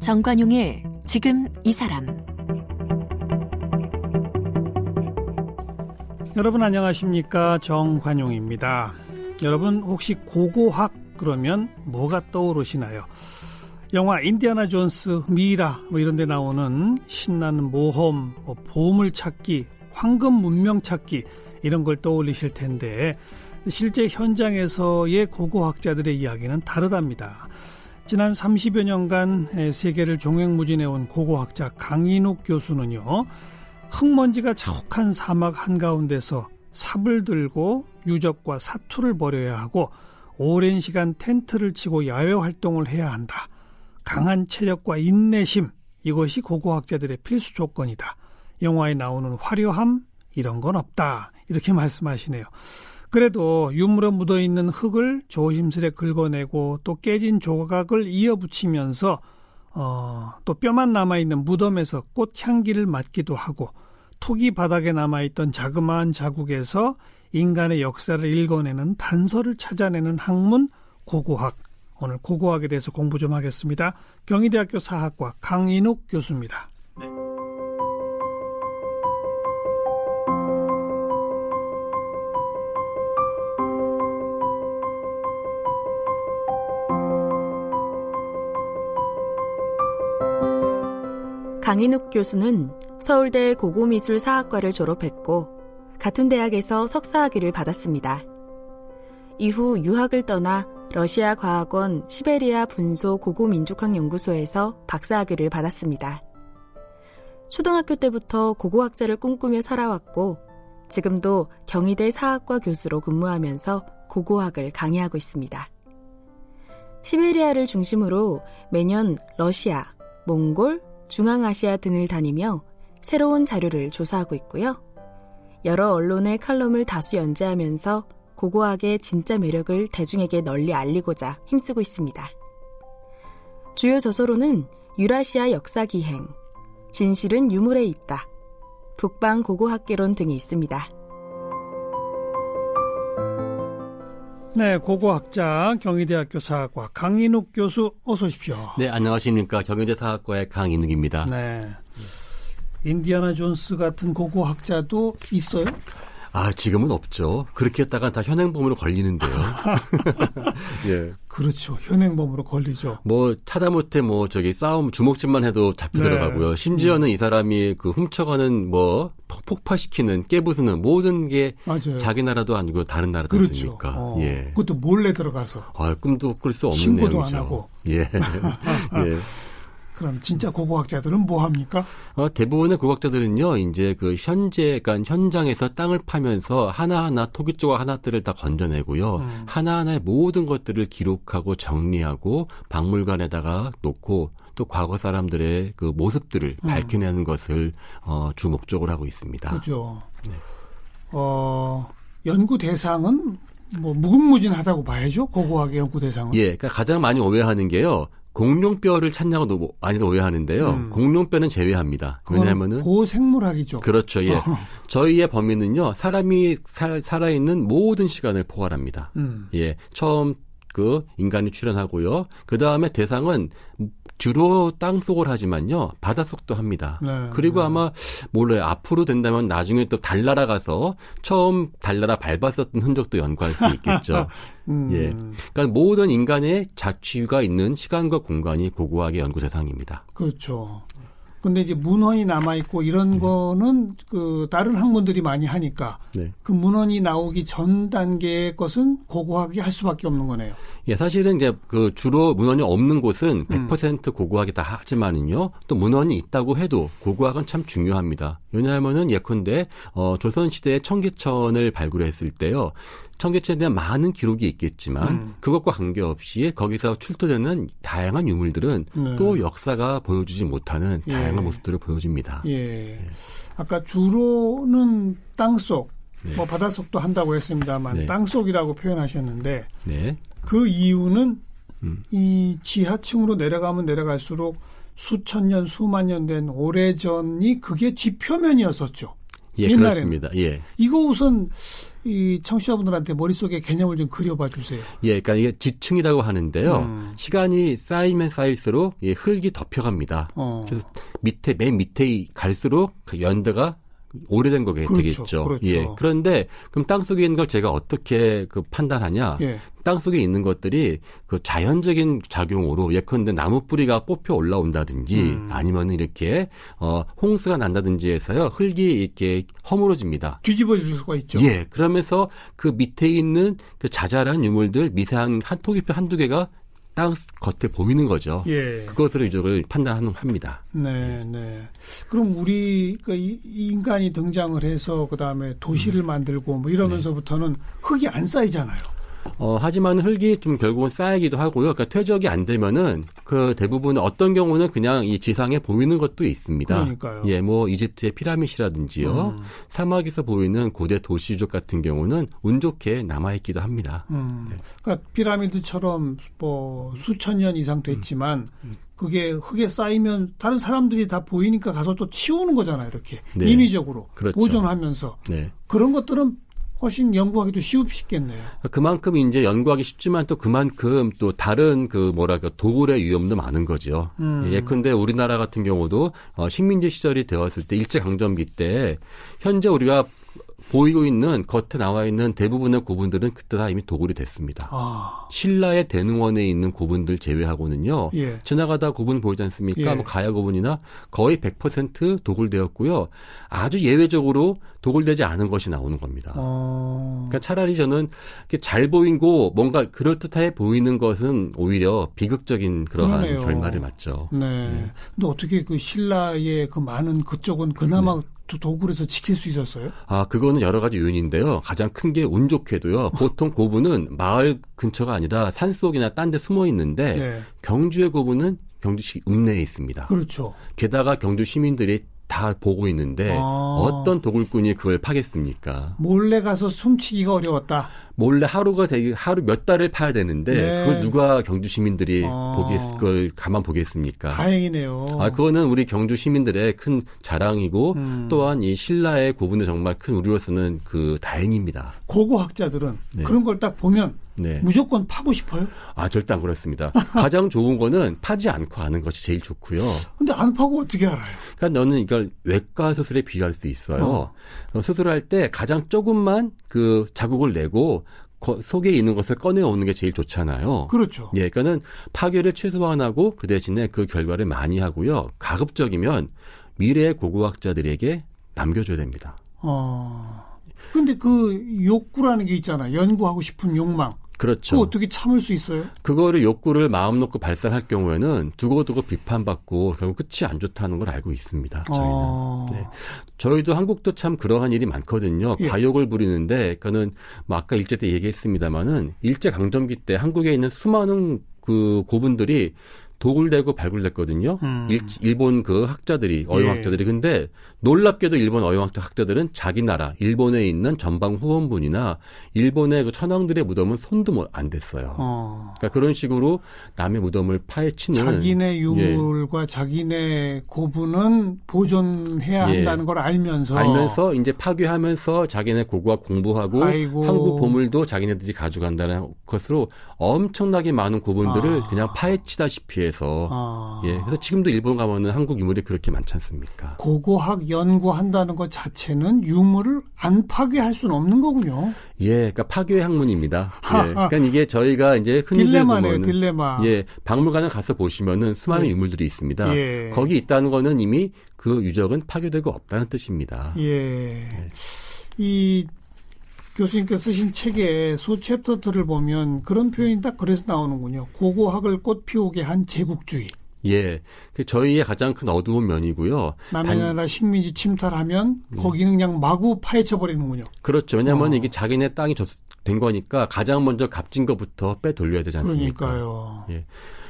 정관용의 지금 이 사람. 여러분 안녕하십니까? 정관용입니다. 여러분 혹시 고고학 그러면 뭐가 떠오르시나요? 영화 인디아나 존스, 미라 이런 데 나오는 신나는 모험, 보물 찾기, 황금 문명 찾기 이런 걸 떠올리실 텐데 실제 현장에서의 고고학자들의 이야기는 다르답니다. 지난 30여 년간 세계를 종횡무진해온 고고학자 강인욱 교수는요, 흙먼지가 자욱한 사막 한가운데서 삽을 들고 유적과 사투를 벌여야 하고 오랜 시간 텐트를 치고 야외 활동을 해야 한다. 강한 체력과 인내심, 이것이 고고학자들의 필수 조건이다. 영화에 나오는 화려함, 이런 건 없다. 이렇게 말씀하시네요. 그래도 유물에 묻어있는 흙을 조심스레 긁어내고 또 깨진 조각을 이어붙이면서 또 뼈만 남아있는 무덤에서 꽃향기를 맡기도 하고 토기 바닥에 남아있던 자그마한 자국에서 인간의 역사를 읽어내는 단서를 찾아내는 학문 고고학. 오늘 고고학에 대해서 공부 좀 하겠습니다. 경희대학교 사학과 강인욱 교수입니다. 강인욱 교수는 서울대 고고미술사학과를 졸업했고 같은 대학에서 석사학위를 받았습니다. 이후 유학을 떠나 러시아 과학원 시베리아 분소 고고민족학연구소에서 박사학위를 받았습니다. 초등학교 때부터 고고학자를 꿈꾸며 살아왔고 지금도 경희대 사학과 교수로 근무하면서 고고학을 강의하고 있습니다. 시베리아를 중심으로 매년 러시아, 몽골, 중앙아시아 등을 다니며 새로운 자료를 조사하고 있고요. 여러 언론의 칼럼을 다수 연재하면서 고고학의 진짜 매력을 대중에게 널리 알리고자 힘쓰고 있습니다. 주요 저서로는 유라시아 역사기행, 진실은 유물에 있다, 북방 고고학개론 등이 있습니다. 네, 고고학자 경희대학교 사학과 강인욱 교수 어서 오십시오. 네, 안녕하십니까. 경희대 사학과의 강인욱입니다. 네, 인디아나 존스 같은 고고학자도 있어요? 지금은 없죠. 그렇게 했다가 다 현행범으로 걸리는데요. 예. 그렇죠. 현행범으로 걸리죠. 하다못해 싸움 주먹질만 해도 잡혀 들어가고요. 심지어는 이 사람이 훔쳐가는 폭파시키는 깨부수는 모든 게 맞아요. 자기 나라도 아니고 다른 나라도 그렇죠. 아닙니까? 예. 그것도 몰래 들어가서. 꿈도 꿀 수 없는 신고도 내용이죠. 안 하고. 예. 예. 그럼 진짜 고고학자들은 뭐 합니까? 대부분의 고고학자들은요, 이제 그러니까 현장에서 땅을 파면서 하나하나 토기 조각 하나들을 다 건져내고요. 하나하나의 모든 것들을 기록하고 정리하고 박물관에다가 놓고 또 과거 사람들의 그 모습들을 밝혀내는 것을 주 목적으로 하고 있습니다. 그렇죠. 네. 연구 대상은 무궁무진하다고 봐야죠. 고고학의 연구 대상은. 예, 그러니까 가장 많이 오해하는 게요. 공룡뼈를 찾냐고 많이들 오해하는데요. 공룡뼈는 제외합니다. 왜냐하면은 고생물학이죠. 그렇죠. 예. 저희의 범위는요. 사람이 살아있는 모든 시간을 포괄합니다. 예. 처음 인간이 출현하고요. 그 다음에 대상은 주로 땅속을 하지만요. 바닷속도 합니다. 네, 그리고 아마 몰라요. 앞으로 된다면 나중에 또 달나라 가서 처음 달나라 밟았었던 흔적도 연구할 수 있겠죠. 예. 그러니까 모든 인간의 자취가 있는 시간과 공간이 고고학의 연구 대상입니다. 그렇죠. 근데 이제 문헌이 남아있고 이런 거는 다른 학문들이 많이 하니까 네. 그 문헌이 나오기 전 단계의 것은 고고학이 할 수밖에 없는 거네요. 예, 사실은 이제 주로 문헌이 없는 곳은 100% 고고학이 다 하지만은요, 또 문헌이 있다고 해도 고고학은 참 중요합니다. 왜냐하면은 예컨대, 조선시대에 청계천을 발굴했을 때요, 청계천에 대한 많은 기록이 있겠지만 그것과 관계없이 거기서 출토되는 다양한 유물들은 또 역사가 보여주지 못하는 다양한 모습들을 보여줍니다. 예. 아까 주로는 땅속, 바닷속도 한다고 했습니다만 땅속이라고 표현하셨는데 그 이유는 이 지하층으로 내려가면 내려갈수록 수천 년, 수만 년 된 오래전이 그게 지표면이었었죠. 예, 옛날에는. 그렇습니다. 예. 이거 우선 이 청취자분들한테 머릿속에 개념을 좀 그려봐 주세요. 예, 그러니까 이게 지층이라고 하는데요. 시간이 쌓이면 쌓일수록 이 흙이 덮여갑니다. 그래서 맨 밑에 갈수록 그 연대가 오래된 거게 그렇죠, 되겠죠. 그렇죠. 예. 그런데 그럼 땅 속에 있는 걸 제가 어떻게 그 판단하냐? 예. 땅 속에 있는 것들이 그 자연적인 작용으로 예컨대 나무 뿌리가 뽑혀 올라온다든지 아니면 이렇게 홍수가 난다든지 해서요. 흙이 이렇게 허물어집니다. 뒤집어질 수가 있죠. 예. 그러면서 그 밑에 있는 그 자잘한 유물들 미세한 한 토기표 한두 개가 땅 겉에 보이는 거죠. 예. 그것으로 유적을 판단합니다. 네, 네. 그럼 우리 이 인간이 등장을 해서 그 다음에 도시를 만들고 뭐 이러면서부터는 흙이 안 쌓이잖아요. 하지만 흙이 좀 결국은 쌓이기도 하고요. 그러니까 퇴적이 안 되면은 그 대부분 어떤 경우는 그냥 이 지상에 보이는 것도 있습니다. 그러니까요. 예, 뭐 이집트의 피라미드라든지요. 사막에서 보이는 고대 도시 유적 같은 경우는 운 좋게 남아 있기도 합니다. 그러니까 피라미드처럼 뭐 수천 년 이상 됐지만 그게 흙에 쌓이면 다른 사람들이 다 보이니까 가서 또 치우는 거잖아요. 이렇게 네. 인위적으로 그렇죠. 보존하면서 네. 그런 것들은 훨씬 연구하기도 쉽겠네요. 그만큼 이제 연구하기 쉽지만 또 그만큼 또 다른 그 도굴의 위험도 많은 거죠. 예컨대 우리나라 같은 경우도 식민지 시절이 되었을 때 일제강점기 때 현재 우리가 보이고 있는 겉에 나와 있는 대부분의 고분들은 그때 다 이미 도굴이 됐습니다. 신라의 대릉원에 있는 고분들 제외하고는요. 예. 지나가다 고분 보이지 않습니까? 예. 뭐 가야 고분이나 거의 100% 도굴되었고요. 아주 예외적으로 도굴되지 않은 것이 나오는 겁니다. 그러니까 차라리 저는 잘 보이고 뭔가 그럴듯해 보이는 것은 오히려 비극적인 그러한 그러네요. 결말을 맞죠. 네. 근데 어떻게 그 신라의 그 많은 그쪽은 그나마 도굴에서 지킬 수 있었어요? 그거는 여러 가지 요인인데요. 가장 큰 게 운 좋게도요. 보통 고분은 마을 근처가 아니라 산속이나 딴 데 숨어 있는데 네. 경주의 고분은 경주시 읍내에 있습니다. 그렇죠. 게다가 경주 시민들이 다 보고 있는데 어떤 도굴꾼이 그걸 파겠습니까? 몰래 가서 숨치기가 어려웠다. 몰래 하루 몇 달을 파야 되는데 네. 그걸 누가 경주 시민들이 그걸 가만 보겠습니까? 다행이네요. 그거는 우리 경주 시민들의 큰 자랑이고 또한 이 신라의 고분은 정말 큰 우리로서는 그 다행입니다. 고고학자들은 네. 그런 걸 딱 보면 네. 무조건 파고 싶어요? 절대 안 그렇습니다. 가장 좋은 거는 파지 않고 아는 것이 제일 좋고요. 근데 안 파고 어떻게 알아요? 그러니까 너는 이걸 외과 수술에 비교할 수 있어요. 수술할 때 가장 조금만 그 자국을 내고 속에 있는 것을 꺼내오는 게 제일 좋잖아요. 그렇죠. 예, 그러니까는 파괴를 최소화하고 그 대신에 그 결과를 많이 하고요. 가급적이면 미래의 고고학자들에게 남겨줘야 됩니다. 근데 그 욕구라는 게 있잖아. 연구하고 싶은 욕망. 그렇죠. 그거 어떻게 참을 수 있어요? 그거를 욕구를 마음 놓고 발산할 경우에는 두고두고 비판받고 결국 끝이 안 좋다는 걸 알고 있습니다. 저희는. 네. 저희도 한국도 참 그러한 일이 많거든요. 예. 과욕을 부리는데, 그러니까는 뭐 아까 일제 때 얘기했습니다마는 일제 강점기 때 한국에 있는 수많은 그 고분들이 도굴되고 발굴됐거든요. 일본 그 학자들이, 어용학자들이. 근데 놀랍게도 일본 어용학자들은 자기 나라, 일본에 있는 전방 후원분이나 일본의 그 천황들의 무덤은 손도 안 댔어요. 그러니까 그런 식으로 남의 무덤을 파헤치는. 자기네 유물과 자기네 고분은 보존해야 한다는 걸 알면서 이제 파괴하면서 자기네 고고학 공부하고 한국 보물도 자기네들이 가져간다는 것으로 엄청나게 많은 고분들을 그냥 파헤치다시피 해서 그래서 지금도 일본 가면은 한국 유물이 그렇게 많지 않습니까? 고고학 연구한다는 것 자체는 유물을 안 파괴할 수는 없는 거군요. 예, 그러니까 파괴 학문입니다. 예, 그러니까 이게 저희가 이제 흔히들 딜레마네요, 보면은 딜레마. 예, 박물관에 가서 보시면은 수많은 유물들이 있습니다. 예. 거기 있다는 거는 이미 그 유적은 파괴되고 없다는 뜻입니다. 예. 이 교수님께서 쓰신 책의 소챕터들을 보면 그런 표현이 딱 그래서 나오는군요. 고고학을 꽃피우게 한 제국주의. 예, 그 저희의 가장 큰 어두운 면이고요. 남의 나라 식민지 침탈하면 거기는 그냥 마구 파헤쳐 버리는군요. 그렇죠. 왜냐하면 이게 자기네 땅이 된 거니까 가장 먼저 값진 것부터 빼돌려야 되지 않습니까? 그러니까요. 예.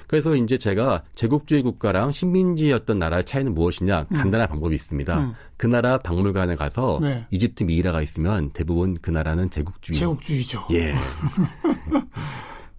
그래서 이제 제가 제국주의 국가랑 식민지였던 나라의 차이는 무엇이냐 간단한 방법이 있습니다. 그 나라 박물관에 가서 네. 이집트 미이라가 있으면 대부분 그 나라는 제국주의죠. 예.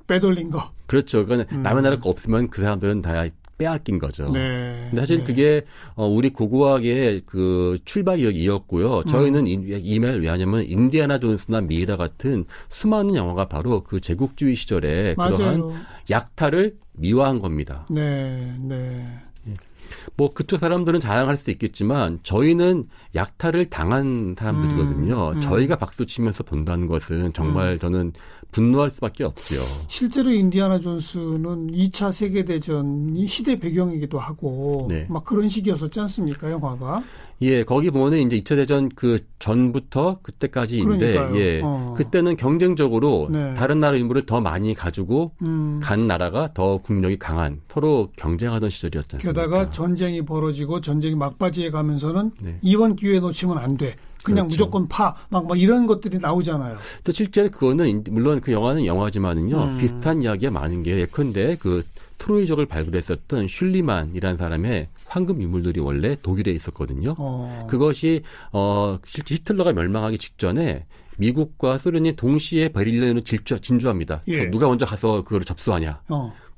빼돌린 거. 그렇죠. 그러니까 남의 나라 거 없으면 그 사람들은 다 빼앗긴 거죠. 네. 근데 사실 네. 그게 우리 고고학의 그 출발이었고요. 저희는 이메일 왜 하냐면 인디아나 존스나 미이라 같은 수많은 영화가 바로 그 제국주의 시절에 맞아요. 그러한 약탈을 미화한 겁니다. 네, 네. 뭐 그쪽 사람들은 자랑할 수 있겠지만 저희는 약탈을 당한 사람들이거든요. 저희가 박수 치면서 본다는 것은 정말 저는 분노할 수밖에 없죠. 실제로 인디아나 존스는 2차 세계대전이 시대 배경이기도 하고 네. 막 그런 식이었었지 않습니까, 영화가? 예, 거기 보면은 이제 2차 대전 그 전부터 그때까지인데, 그러니까요. 예, 그때는 경쟁적으로 네. 다른 나라 인물을 더 많이 가지고 간 나라가 더 국력이 강한 서로 경쟁하던 시절이었지 않습니까? 게다가 전쟁이 벌어지고 전쟁이 막바지에 가면서는 네. 이번 기회 놓치면 안 돼. 그냥 그렇죠. 무조건 막 이런 것들이 나오잖아요. 또 실제 그거는 물론 그 영화는 영화지만은요 비슷한 이야기가 많은 게 예컨대 그 트로이족을 발굴했었던 슐리만이라는 사람의 황금 유물들이 원래 독일에 있었거든요. 그것이 실제 히틀러가 멸망하기 직전에 미국과 소련이 동시에 베를린으로 진주합니다. 예. 누가 먼저 가서 그걸 접수하냐.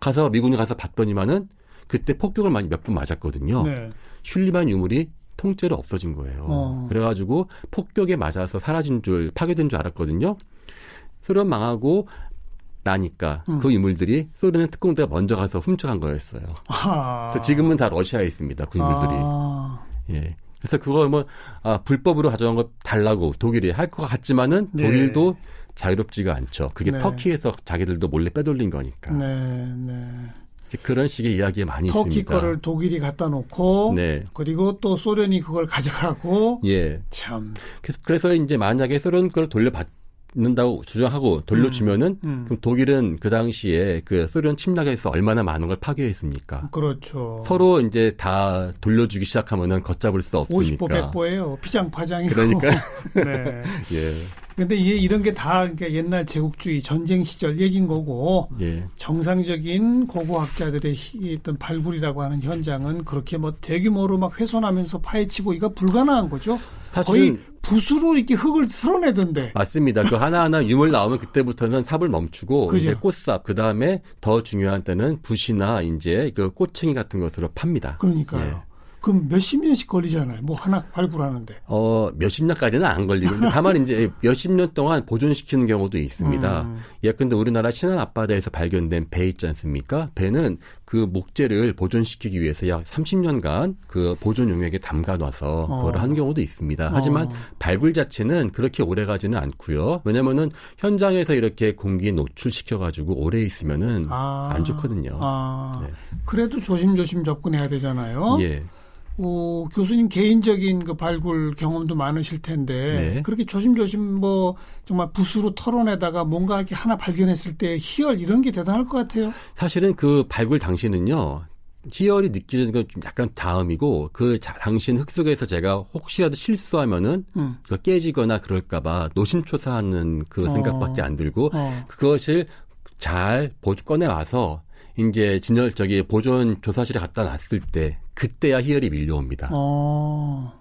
가서 미군이 가서 봤더니만은 그때 폭격을 몇 번 맞았거든요. 네. 슐리만 유물이 통째로 없어진 거예요. 그래가지고 폭격에 맞아서 파괴된 줄 알았거든요. 소련 망하고 나니까 그 유물들이 소련의 특공대가 먼저 가서 훔쳐간 거였어요. 그래서 지금은 다 러시아에 있습니다. 그 유물들이. 예. 그래서 그거 불법으로 가져간 거 달라고 독일이 할 것 같지만은 네. 독일도 자유롭지가 않죠. 그게 네. 터키에서 자기들도 몰래 빼돌린 거니까. 네, 네. 그런 식의 이야기가 많이 터키 있습니다. 거를 독일이 갖다 놓고 네. 그리고 또 소련이 그걸 가져가고 예. 참. 그래서 이제 만약에 소련 걸 돌려받는다고 주장하고 돌려주면은 그럼 독일은 그 당시에 그 소련 침략에서 얼마나 많은 걸 파괴했습니까? 그렇죠. 서로 이제 다 돌려주기 시작하면은 걷잡을 수 없으니까. 50보 100보예요. 피장파장이고. 그러니까. 네. 예. 근데 이런 게 다 그러니까 옛날 제국주의 전쟁 시절 얘기인 거고 예. 정상적인 고고학자들의 어떤 발굴이라고 하는 현장은 그렇게 뭐 대규모로 막 훼손하면서 파헤치고 이거 불가능한 거죠. 거의 붓으로 이렇게 흙을 쓸어내던데. 맞습니다. 그 하나하나 유물 나오면 그때부터는 삽을 멈추고 그죠? 이제 꽃삽 그 다음에 더 중요한 때는 붓이나 이제 그 꼬챙이 같은 것으로 팝니다. 그러니까요. 예. 그럼 몇십 년씩 걸리잖아요. 뭐 하나 발굴하는데. 몇십 년까지는 안 걸리고 다만 이제 몇십 년 동안 보존시키는 경우도 있습니다. 예컨대 우리나라 신안 앞바다에서 발견된 배 있지 않습니까? 배는 그 목재를 보존시키기 위해서 약 30년간 그 보존 용액에 담가놔서 그걸 한 경우도 있습니다. 하지만 발굴 자체는 그렇게 오래 가지는 않고요. 왜냐면은 현장에서 이렇게 공기에 노출시켜가지고 오래 있으면은 안 좋거든요. 네. 네. 그래도 조심조심 접근해야 되잖아요. 예. 교수님 개인적인 그 발굴 경험도 많으실 텐데 네. 그렇게 조심조심 뭐 정말 붓으로 털어내다가 뭔가 이렇게 하나 발견했을 때 희열 이런 게 대단할 것 같아요. 사실은 그 발굴 당시는요. 희열이 느껴지는 건 좀 약간 다음이고 그 당시는 흙 속에서 제가 혹시라도 실수하면은 깨지거나 그럴까봐 노심초사하는 그 생각밖에 안 들고 그것을 잘 꺼내 와서 이제 보존 조사실에 갖다 놨을 때 그때야 희열이 밀려옵니다.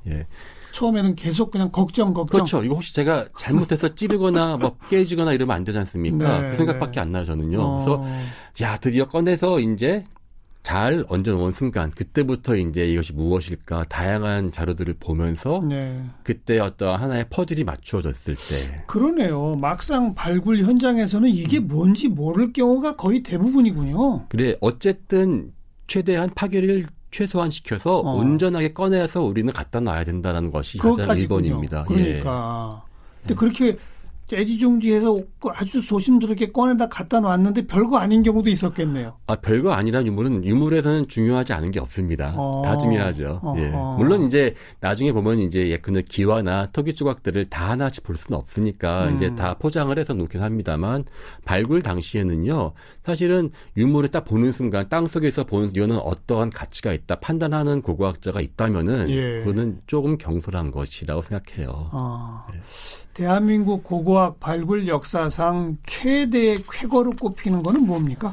예. 처음에는 계속 그냥 걱정. 그렇죠. 이거 혹시 제가 잘못해서 찌르거나 뭐 깨지거나 이러면 안 되지 않습니까? 네, 그 생각밖에 안 나요, 저는요. 그래서 드디어 꺼내서 이제 잘 얹어놓은 순간 그때부터 이제 이것이 무엇일까 다양한 자료들을 보면서 그때 어떤 하나의 퍼즐이 맞추어졌을 때 그러네요. 막상 발굴 현장에서는 이게 뭔지 모를 경우가 거의 대부분이군요. 그래 어쨌든 최대한 파괴를 최소한 시켜서 온전하게 꺼내서 우리는 갖다 놔야 된다는 것이 가장 1번입니다. 그러니까. 근데 그렇게 애지중지해서 아주 조심스럽게 꺼내다 갖다 놨는데 별거 아닌 경우도 있었겠네요. 별거 아니란 유물에서는 중요하지 않은 게 없습니다. 다 중요하죠. 예. 물론 이제 나중에 보면 이제 예컨대 기와나 토기 조각들을 다 하나씩 볼 수는 없으니까 이제 다 포장을 해서 놓긴 합니다만 발굴 당시에는요. 사실은 유물을 딱 보는 순간 땅 속에서 보는 이거는 어떠한 가치가 있다 판단하는 고고학자가 있다면은 그거는 조금 경솔한 것이라고 생각해요. 예. 대한민국 고고학 발굴 역사상 최대의 쾌거로 꼽히는 거는 뭡니까?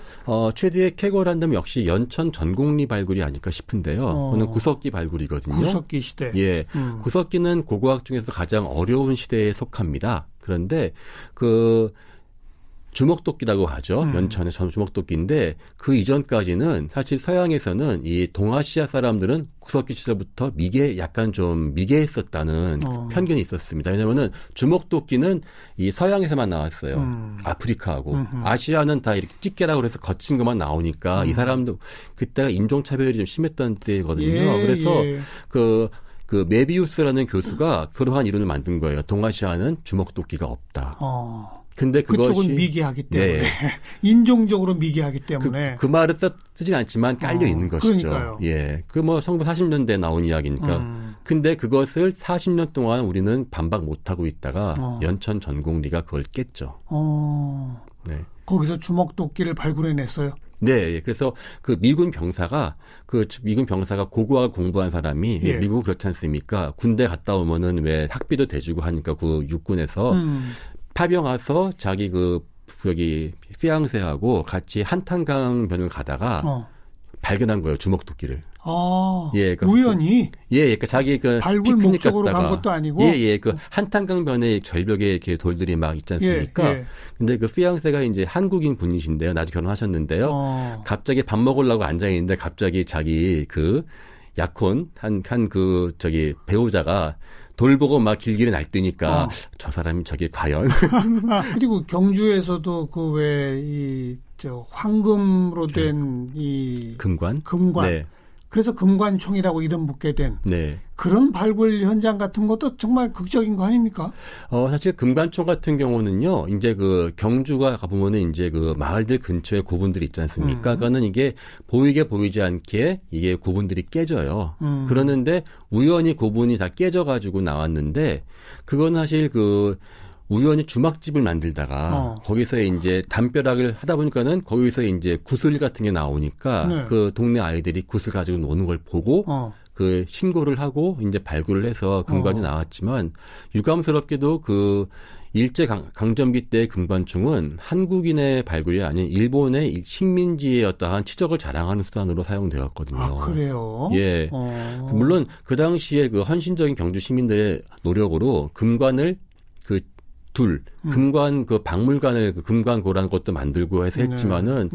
최대의 쾌거란다면 역시 연천 전곡리 발굴이 아닐까 싶은데요. 그거는 구석기 발굴이거든요. 구석기 시대. 예, 구석기는 고고학 중에서 가장 어려운 시대에 속합니다. 그런데 주먹도끼라고 하죠. 연천의 주먹도끼인데 그 이전까지는 사실 서양에서는 이 동아시아 사람들은 구석기 시절부터 약간 좀 미개했었다는 편견이 있었습니다. 왜냐하면은 주먹도끼는 이 서양에서만 나왔어요. 아프리카하고 아시아는 다 이렇게 찌개라고 그래서 거친 것만 나오니까 이 사람도 그때가 인종차별이 좀 심했던 때거든요. 그래서 그 메비우스라는 교수가 그러한 이론을 만든 거예요. 동아시아는 주먹도끼가 없다. 근데 그쪽은 미개하기 때문에 인종적으로 미개하기 때문에 그 말을 쓰진 않지만 깔려 있는 것이죠. 그러니까요. 예, 그 뭐 1940년대에 나온 이야기니까. 근데 그것을 40년 동안 우리는 반박 못 하고 있다가 연천 전공리가 그걸 깼죠. 네. 거기서 주먹도끼를 발굴해냈어요. 네, 그래서 그 미군 병사가 고고학을 공부한 사람이 미국 그렇지 않습니까? 군대 갔다 오면은 왜 학비도 대주고 하니까 그 육군에서 파병 와서 자기 피앙세하고 같이 한탄강변을 가다가 발견한 거예요, 주먹도끼를. 우연히? 그러니까 자기 발굴 목적으로 간 것도 아니고? 그 한탄강변의 절벽에 이렇게 돌들이 막 있지 않습니까? 근데 그 피앙세가 이제 한국인 분이신데요. 나중에 결혼하셨는데요. 갑자기 밥 먹으려고 앉아있는데 갑자기 자기 그 약혼, 배우자가 돌 보고 막 길길이 날뛰니까 저 사람이 저게 과연. 그리고 경주에서도 황금으로 된 금관. 네. 그래서 금관총이라고 이름 붙게 된 그런 발굴 현장 같은 것도 정말 극적인 거 아닙니까? 사실 금관총 같은 경우는요, 이제 그 경주가 가보면은 이제 그 마을들 근처에 고분들이 있지 않습니까? 그거는 이게 보이지 않게 이게 고분들이 깨져요. 그러는데 우연히 고분이 다 깨져가지고 나왔는데 그건 사실 우연히 주막집을 만들다가 거기서 이제 담벼락을 하다 보니까는 거기서 이제 구슬 같은 게 나오니까 그 동네 아이들이 구슬 가지고 노는 걸 보고 그 신고를 하고 이제 발굴을 해서 금관이 나왔지만 유감스럽게도 일제 강점기 때의 금관총은 한국인의 발굴이 아닌 일본의 식민지의 어떠한 치적을 자랑하는 수단으로 사용되었거든요. 아, 그래요? 예. 물론 그 당시에 그 헌신적인 경주 시민들의 노력으로 금관을 금관 박물관을 금관고라는 것도 만들고 해서 했지만은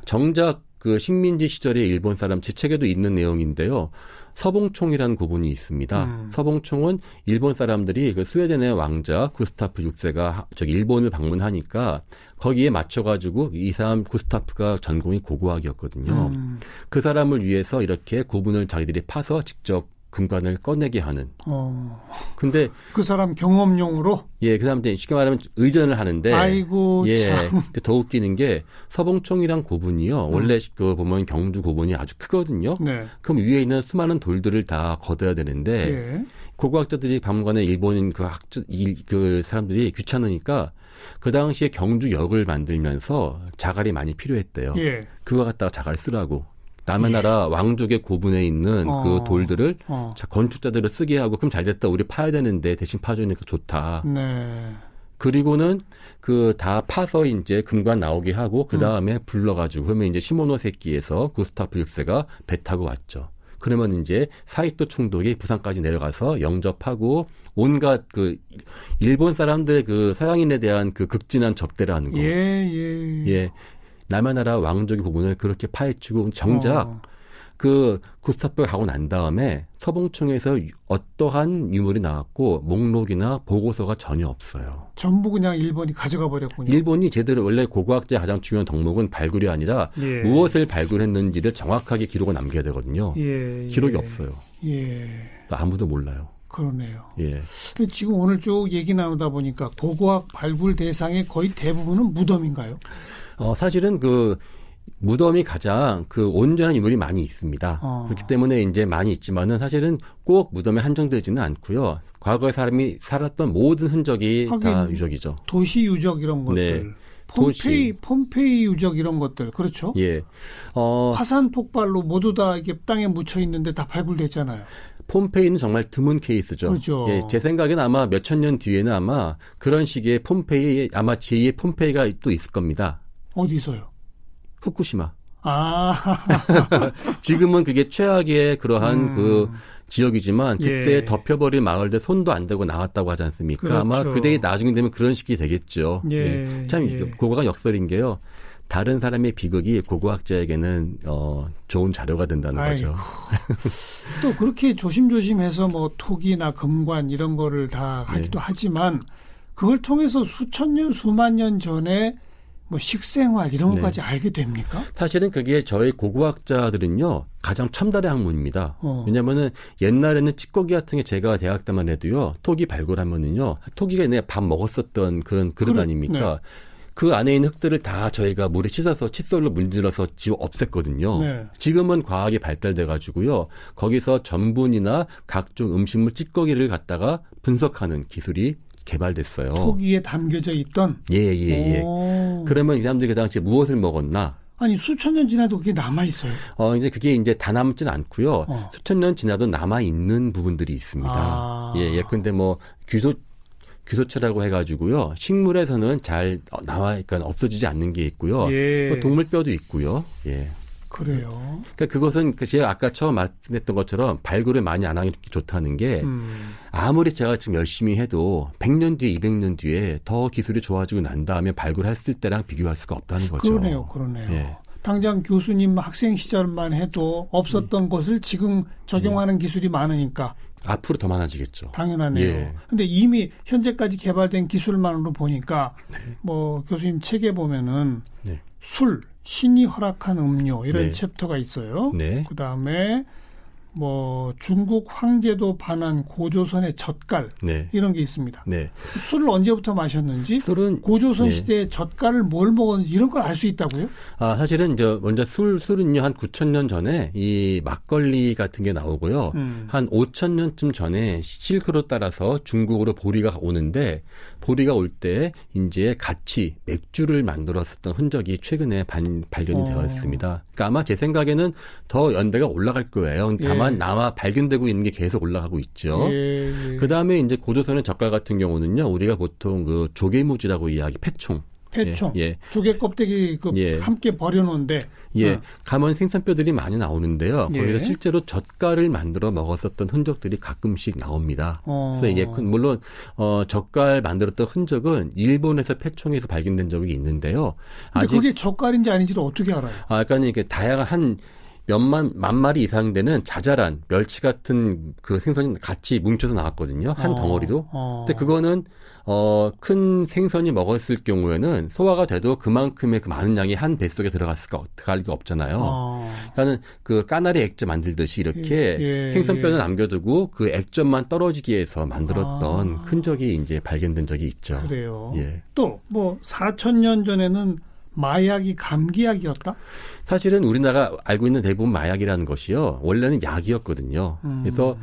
정작 그 식민지 시절의 일본 사람 제 책에도 있는 내용인데요. 서봉총이라는 고분이 있습니다. 서봉총은 일본 사람들이 그 스웨덴의 왕자 구스타프 6세가 일본을 방문하니까 거기에 맞춰가지고 이 사람 구스타프가 전공이 고고학이었거든요. 그 사람을 위해서 이렇게 고분을 자기들이 파서 직접 금관을 꺼내게 하는. 근데 그 사람 경험용으로? 그 사람들이 쉽게 말하면 의전을 하는데. 아이고 참. 더 웃기는 게 서봉총이랑 고분이요. 원래 보면 경주 고분이 아주 크거든요. 그럼 위에 있는 수많은 돌들을 다 걷어야 되는데 고고학자들이 박물관에 일본인 그 사람들이 귀찮으니까 그 당시에 경주역을 만들면서 자갈이 많이 필요했대요. 그거 갖다가 자갈 쓰라고. 남의 나라 왕족의 고분에 있는 그 돌들을 건축자들을 쓰게 하고 그럼 잘 됐다. 우리 파야 되는데 대신 파주니까 좋다. 그리고는 다 파서 이제 금관 나오게 하고 그 다음에 불러가지고 그러면 이제 시모노세키에서 구스타프 6세가 배 타고 왔죠. 그러면 이제 사이토 총독이 부산까지 내려가서 영접하고 온갖 일본 사람들의 서양인에 대한 극진한 접대를 하는 거. 남의 나라 왕족의 부분을 그렇게 파헤치고 정작 구스타프가 가고 난 다음에 서봉총에서 어떠한 유물이 나왔고 목록이나 보고서가 전혀 없어요. 전부 그냥 일본이 가져가 버렸군요. 일본이 제대로 원래 고고학자의 가장 중요한 덕목은 발굴이 아니라 무엇을 발굴했는지를 정확하게 기록을 남겨야 되거든요. 기록이 없어요. 아무도 몰라요. 그러네요. 근데 지금 오늘 쭉 얘기 나누다 보니까 고고학 발굴 대상의 거의 대부분은 무덤인가요? 사실은 무덤이 가장 온전한 유물이 많이 있습니다. 그렇기 때문에 이제 많이 있지만은 사실은 꼭 무덤에 한정되지는 않고요. 과거에 사람이 살았던 모든 흔적이 다 유적이죠. 도시 유적 이런 것들. 폼페이 유적 이런 것들. 그렇죠? 화산 폭발로 모두 다 이게 땅에 묻혀 있는데 다 발굴됐잖아요. 폼페이는 정말 드문 케이스죠. 그렇죠. 제 생각에는 아마 몇천 년 뒤에는 아마 그런 식의 폼페이 아마 제2의 폼페이가 또 있을 겁니다. 어디서요? 후쿠시마. 아, 지금은 그게 최악의 그러한 그 지역이지만 그때 예. 덮여버린 마을들 손도 안 대고 나왔다고 하지 않습니까? 그렇죠. 아마 그때 나중에 되면 그런 식이 되겠죠. 예, 참 예. 고고학 역설인 게요. 다른 사람의 비극이 고고학자에게는 좋은 자료가 된다는 거죠. 또 그렇게 조심조심해서 뭐 토기나 금관 이런 거를 다 하기도 네. 하지만 그걸 통해서 수천 년, 수만 년 전에 뭐 식생활 이런 네. 것까지 알게 됩니까? 사실은 그게 저희 고고학자들은요 가장 첨단의 학문입니다. 왜냐하면은 옛날에는 찌꺼기 같은 게 제가 대학 때만 해도요 토기 발굴하면은요 토기가 내가 밥 먹었었던 그런 그릇 아닙니까? 네. 그 안에 있는 흙들을 다 저희가 물에 씻어서 칫솔로 문질러서 지워 없앴거든요. 네. 지금은 과학이 발달돼 가지고요 거기서 전분이나 각종 음식물 찌꺼기를 갖다가 분석하는 기술이 개발됐어요. 토기에 담겨져 있던. 예. 오. 그러면 이 사람들이 그 당시에 무엇을 먹었나? 아니 수천 년 지나도 그게 남아 있어요. 이제 그게 이제 다 남지는 않고요. 수천 년 지나도 남아 있는 부분들이 있습니다. 아. 예. 근데 뭐 규소체라고 해가지고요. 식물에서는 잘 그러니까 없어지지 않는 게 있고요. 예. 또 동물뼈도 있고요. 예. 그래요. 그러니까 그것은 제가 아까 처음 말했던 것처럼 발굴을 많이 안 하는 게 좋다는 게 아무리 제가 지금 열심히 해도 100년 뒤에 200년 뒤에 더 기술이 좋아지고 난 다음에 발굴했을 때랑 비교할 수가 없다는 거죠. 그러네요. 예. 당장 교수님 학생 시절만 해도 없었던 것을 지금 적용하는 기술이 많으니까 앞으로 더 많아지겠죠. 당연하네요. 예. 근데 이미 현재까지 개발된 기술만으로 보니까 뭐 교수님 책에 보면은 네. 술, 신이 허락한 음료 이런 네. 챕터가 있어요. 네. 그다음에 뭐 중국 황제도 반한 고조선의 젓갈 네. 이런 게 있습니다. 네. 술을 언제부터 마셨는지 술은 고조선 네. 시대에 젓갈을 뭘 먹었는지 이런 걸 알 수 있다고요? 사실은 먼저 술은요 한 9,000년 전에 이 막걸리 같은 게 나오고요. 한 5,000년쯤 전에 실크로 따라서 중국으로 보리가 오는데 보리가 올 때 이제 같이 맥주를 만들었었던 흔적이 최근에 발견이 되었습니다. 그러니까 아마 제 생각에는 더 연대가 올라갈 거예요. 다만 남아 발견되고 있는 게 계속 올라가고 있죠. 예. 그 다음에 이제 고조선의 젓갈 같은 경우는요, 우리가 보통 그 조개무지라고 이야기, 패총. 패총, 예. 조개 껍데기 예. 함께 버려놓은데 가면 생선뼈들이 많이 나오는데요. 예. 거기서 실제로 젓갈을 만들어 먹었었던 흔적들이 가끔씩 나옵니다. 그래서 이게 물론 젓갈 만들었던 흔적은 일본에서 패총에서 발견된 적이 있는데요. 근데 그게 젓갈인지 아닌지를 어떻게 알아요? 그러니까 이게 다양한 한 만 마리 이상 되는 자잘한 멸치 같은 그 생선이 같이 뭉쳐서 나왔거든요. 한 덩어리도. 근데 그거는 큰 생선이 먹었을 경우에는 소화가 돼도 그만큼의 그 많은 양이 한 뱃속에 들어갈 리가 없잖아요. 그러니까는 그 까나리 액젓 만들듯이 이렇게 생선뼈는 남겨두고 그 액젓만 떨어지게 해서 만들었던 흔적이 이제 발견된 적이 있죠. 그래요. 예. 또 뭐 4,000년 전에는 마약이 감기약이었다? 사실은 우리나라가 알고 있는 대부분 마약이라는 것이요. 원래는 약이었거든요. 그래서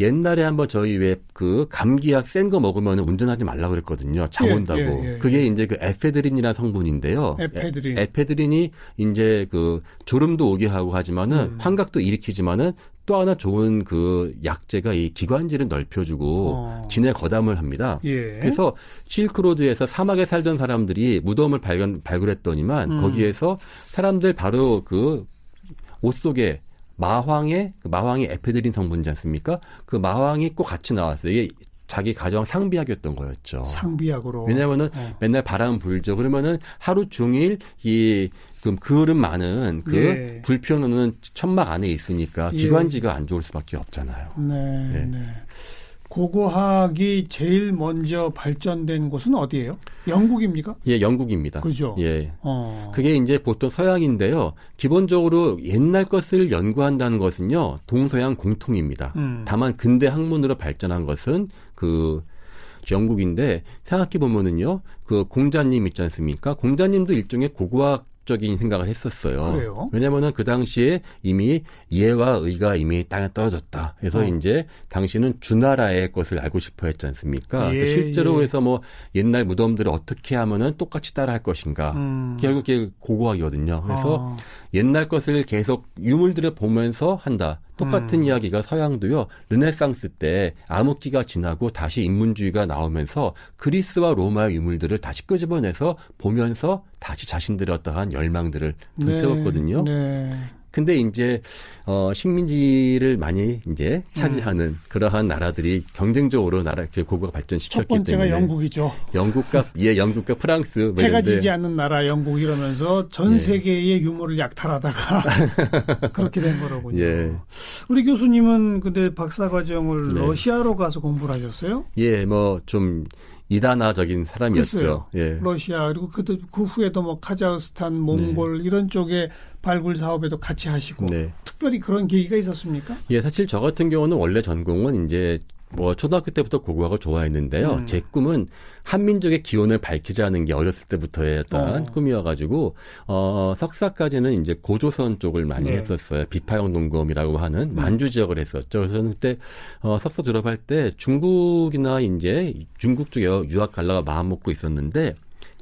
옛날에 한번 저희 왜 그 감기약 센 거 먹으면 운전하지 말라고 그랬거든요. 잠 온다고. 그게 이제 그 에페드린이라는 성분인데요. 에페드린이 이제 그 졸음도 오게 하고 하지만은 환각도 일으키지만은 또 하나 좋은 그 약재가 이 기관지를 넓혀주고 진해 거담을 합니다. 예. 그래서 실크로드에서 사막에 살던 사람들이 무덤을 발굴했더니만 거기에서 사람들 바로 그 옷 속에 마황의 에페드린 성분이지 않습니까? 그 마황이 꼭 같이 나왔어요. 이게 자기 가정 상비약이었던 거였죠. 상비약으로. 왜냐하면은 맨날 바람 불죠. 그러면은 하루 종일 그을음 많은 불 피워놓는 천막 안에 있으니까 기관지가 안 좋을 수밖에 없잖아요. 네. 고고학이 제일 먼저 발전된 곳은 어디예요? 영국입니까? 예, 영국입니다. 그죠? 예. 그게 이제 보통 서양인데요. 기본적으로 옛날 것을 연구한다는 것은요, 동서양 공통입니다. 다만 근대 학문으로 발전한 것은 영국인데, 생각해 보면은요, 그 공자님 있지 않습니까? 공자님도 일종의 고고학적인 생각을 했었어요. 그래요? 왜냐면은 그 당시에 이미 예와 의가 이미 땅에 떨어졌다. 그래서 이제 당신은 주나라의 것을 알고 싶어 했지 않습니까? 실제로 해서 뭐 옛날 무덤들을 어떻게 하면은 똑같이 따라 할 것인가. 결국 그게 고고학이거든요. 그래서 옛날 것을 계속 유물들을 보면서 한다. 똑같은 이야기가 서양도요. 르네상스 때 암흑기가 지나고 다시 인문주의가 나오면서 그리스와 로마의 유물들을 다시 끄집어내서 보면서 다시 자신들의 어떠한 열망들을 불태웠거든요. 네. 근데 이제 식민지를 많이 이제 차지하는 그러한 나라들이 경쟁적으로 고국가 발전시켰기 첫 번째가 때문에 영국이죠. 영국과 프랑스 뭐 해가 이런데 지지 않는 나라 영국 이러면서 전 예. 세계의 유물을 약탈하다가 그렇게 된 거로군요. 예. 우리 교수님은 근데 박사 과정을 네. 러시아로 가서 공부를 하셨어요? 예, 뭐 좀 이단화적인 사람이었죠. 글쎄요. 예. 러시아 그리고 그 후에도 뭐 카자흐스탄, 몽골 이런 쪽에 발굴 사업에도 같이 하시고 네. 특별히 그런 계기가 있었습니까? 예, 사실 저 같은 경우는 원래 전공은 이제 뭐 초등학교 때부터 고고학을 좋아했는데요. 제 꿈은 한민족의 기원을 밝히자는 게 어렸을 때부터의 어떤 꿈이어가지고 석사까지는 이제 고조선 쪽을 많이 네. 했었어요. 비파형 농검이라고 하는 만주 지역을 했었죠. 그래서 저는 그때 석사 졸업할 때 중국이나 이제 중국 쪽에 유학 갈라가 마음 먹고 있었는데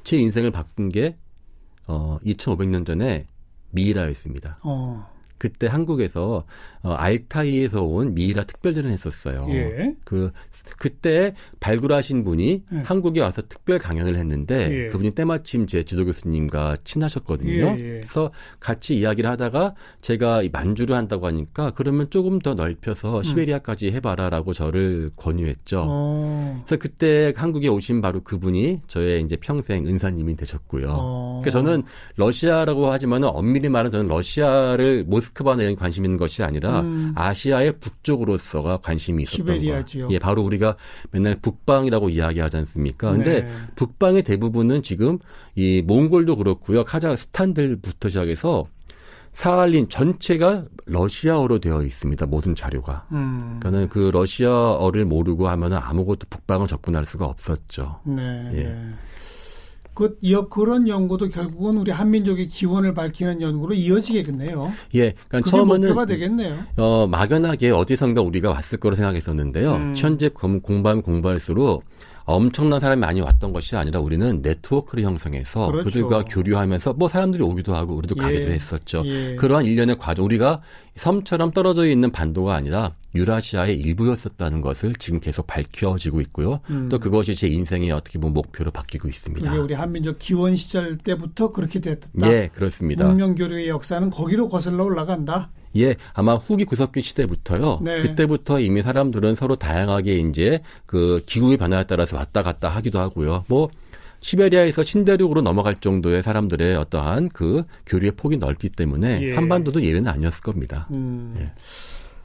제 인생을 바꾼 게 2,500년 전에 미이라였습니다. 그때 한국에서 알타이에서 온 미이라 특별전을 했었어요. 예. 그때 발굴하신 분이 예. 한국에 와서 특별 강연을 했는데 예. 그분이 때마침 제 지도 교수님과 친하셨거든요. 예, 예. 그래서 같이 이야기를 하다가 제가 이 만주를 한다고 하니까 그러면 조금 더 넓혀서 시베리아까지 해봐라라고 저를 권유했죠. 그래서 그때 한국에 오신 바로 그분이 저의 이제 평생 은사님이 되셨고요. 그러니까 저는 러시아라고 하지만은 엄밀히 말하면 저는 러시아를 모스크바에 관심 있는 것이 아니라 아시아의 북쪽으로서가 관심이 있었던 시베리아 거예요. 지역. 예, 바로 우리가 맨날 북방이라고 이야기하지 않습니까? 근데 네. 북방의 대부분은 지금 이 몽골도 그렇고요. 카자흐스탄들부터 시작해서 사할린 전체가 러시아어로 되어 있습니다. 모든 자료가. 그러니까는 그 러시아어를 모르고 하면은 아무것도 북방을 접근할 수가 없었죠. 네. 예. 네. 그런 연구도 결국은 우리 한민족의 기원을 밝히는 연구로 이어지겠네요. 예, 그러니까 그게 처음에는 목표가 되겠네요. 막연하게 어디선가 우리가 왔을 거로 생각했었는데요. 현재 공부하면 공부할수록 엄청난 사람이 많이 왔던 것이 아니라 우리는 네트워크를 형성해서 그렇죠. 그들과 교류하면서 뭐 사람들이 오기도 하고 우리도 가기도 했었죠. 예. 그러한 일련의 과정, 우리가 섬처럼 떨어져 있는 반도가 아니라 유라시아의 일부였었다는 것을 지금 계속 밝혀지고 있고요. 또 그것이 제 인생의 어떻게 보면 목표로 바뀌고 있습니다. 그게 우리 한민족 기원 시절 때부터 그렇게 됐다. 예, 그렇습니다. 문명 교류의 역사는 거기로 거슬러 올라간다. 예, 아마 후기 구석기 시대부터요. 네. 그때부터 이미 사람들은 서로 다양하게 이제 그 기후의 변화에 따라서 왔다 갔다 하기도 하고요. 뭐 시베리아에서 신대륙으로 넘어갈 정도의 사람들의 어떠한 그 교류의 폭이 넓기 때문에 예. 한반도도 예외는 아니었을 겁니다. 예.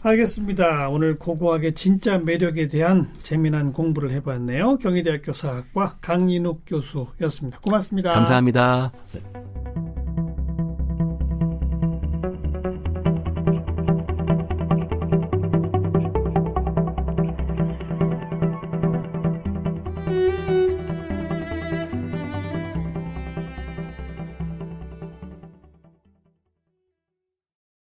알겠습니다. 오늘 고고학의 진짜 매력에 대한 재미난 공부를 해봤네요. 경희대학교 사학과 강인욱 교수였습니다. 고맙습니다. 감사합니다.